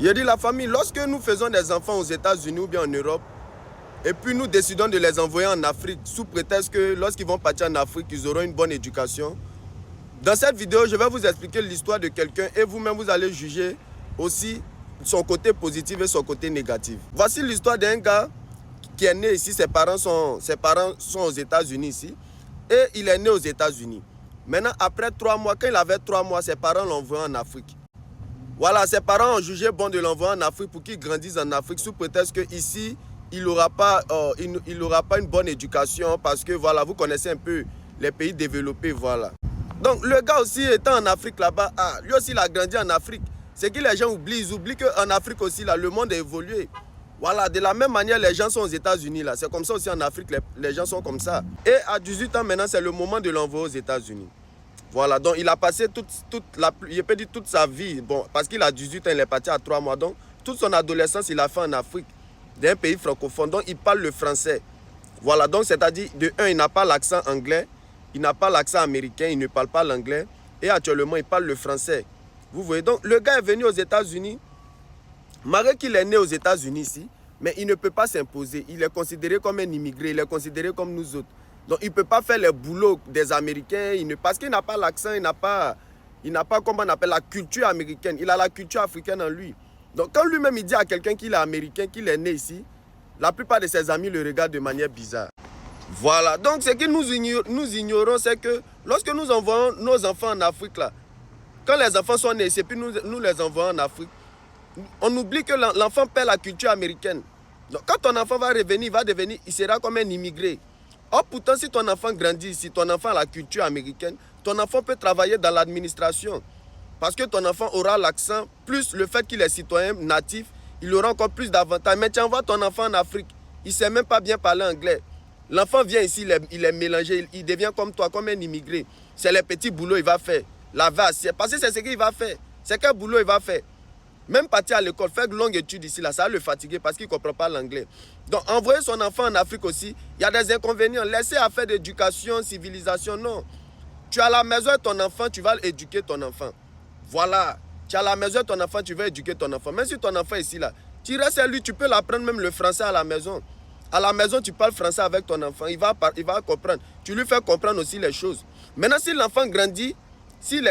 Il dit la famille, lorsque nous faisons des enfants aux États-Unis ou bien en Europe, et puis nous décidons de les envoyer en Afrique sous prétexte que lorsqu'ils vont partir en Afrique, ils auront une bonne éducation. Dans cette vidéo, je vais vous expliquer l'histoire de quelqu'un et vous-même, vous allez juger aussi son côté positif et son côté négatif. Voici l'histoire d'un gars qui est né ici, ses parents sont aux États-Unis ici, et il est né aux États-Unis. Maintenant, après 3 mois, quand il avait 3 mois, ses parents l'ont envoyé en Afrique. Voilà, ses parents ont jugé bon de l'envoyer en Afrique pour qu'il grandisse en Afrique sous prétexte qu'ici, il n'aura pas une bonne éducation parce que, voilà, vous connaissez un peu les pays développés, voilà. Donc, le gars aussi étant en Afrique là-bas, lui aussi, il a grandi en Afrique. C'est que les gens oublient, ils oublient qu'en Afrique aussi, là, le monde a évolué. Voilà, de la même manière, les gens sont aux États-Unis, là. C'est comme ça aussi en Afrique, les gens sont comme ça. Et à 18 ans, maintenant, c'est le moment de l'envoyer aux États-Unis. Voilà, donc il a passé toute sa vie, bon, parce qu'il a 18 ans, il est parti à 3 mois, donc toute son adolescence, il a fait en Afrique, d'un pays francophone, donc il parle le français. Voilà, donc c'est-à-dire, de un, il n'a pas l'accent anglais, il n'a pas l'accent américain, il ne parle pas l'anglais, et actuellement, il parle le français. Vous voyez, donc le gars est venu aux États-Unis, malgré qu'il est né aux États-Unis ici, mais il ne peut pas s'imposer, il est considéré comme un immigré, il est considéré comme nous autres. Donc, il ne peut pas faire les boulots des Américains parce qu'il n'a pas l'accent, il n'a pas, comment on appelle, la culture américaine. Il a la culture africaine en lui. Donc, quand lui-même, il dit à quelqu'un qu'il est américain, qu'il est né ici, la plupart de ses amis le regardent de manière bizarre. Voilà. Donc, ce que nous ignorons, c'est que lorsque nous envoyons nos enfants en Afrique, là, quand les enfants sont nés ici, puis nous les envoyons en Afrique, on oublie que l'enfant perd la culture américaine. Donc, quand ton enfant va revenir, il sera comme un immigré. Or, pourtant, si ton enfant grandit ici, ton enfant a la culture américaine, ton enfant peut travailler dans l'administration. Parce que ton enfant aura l'accent, plus le fait qu'il est citoyen natif, il aura encore plus d'avantages. Mais tu envoies ton enfant en Afrique, il ne sait même pas bien parler anglais. L'enfant vient ici, il est mélangé, il devient comme toi, comme un immigré. C'est les petits boulots qu'il va faire. Laver assiette, parce que c'est ce qu'il va faire. C'est quel boulot il va faire. Même partir à l'école, faire de longues études ici, là, ça va le fatiguer parce qu'il ne comprend pas l'anglais. Donc, envoyer son enfant en Afrique aussi, il y a des inconvénients. Laisser à faire d'éducation, civilisation, non. Tu es à la maison et ton enfant, tu vas éduquer ton enfant. Voilà. Tu es à la maison et ton enfant, tu vas éduquer ton enfant. Même si ton enfant est ici, là, tu restes à lui, tu peux l'apprendre même le français à la maison. À la maison, tu parles français avec ton enfant, il va comprendre. Tu lui fais comprendre aussi les choses. Maintenant, si l'enfant grandit, s'il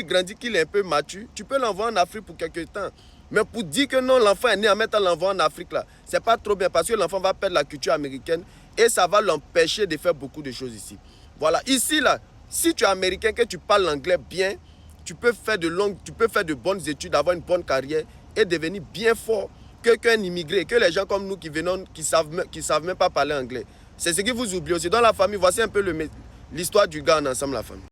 grandit, qu'il est un peu mature, tu peux l'envoyer en Afrique pour quelques temps. Mais pour dire que non, l'enfant est né en mettant l'envoi en Afrique, là, c'est pas trop bien parce que l'enfant va perdre la culture américaine et ça va l'empêcher de faire beaucoup de choses ici. Voilà, ici, là, si tu es américain, que tu parles l'anglais bien, tu peux faire de bonnes études, avoir une bonne carrière et devenir bien fort qu'un immigré, que les gens comme nous qui savent même pas parler anglais. C'est ce que vous oubliez aussi. Dans la famille, voici un peu l'histoire du gars en ensemble, la famille.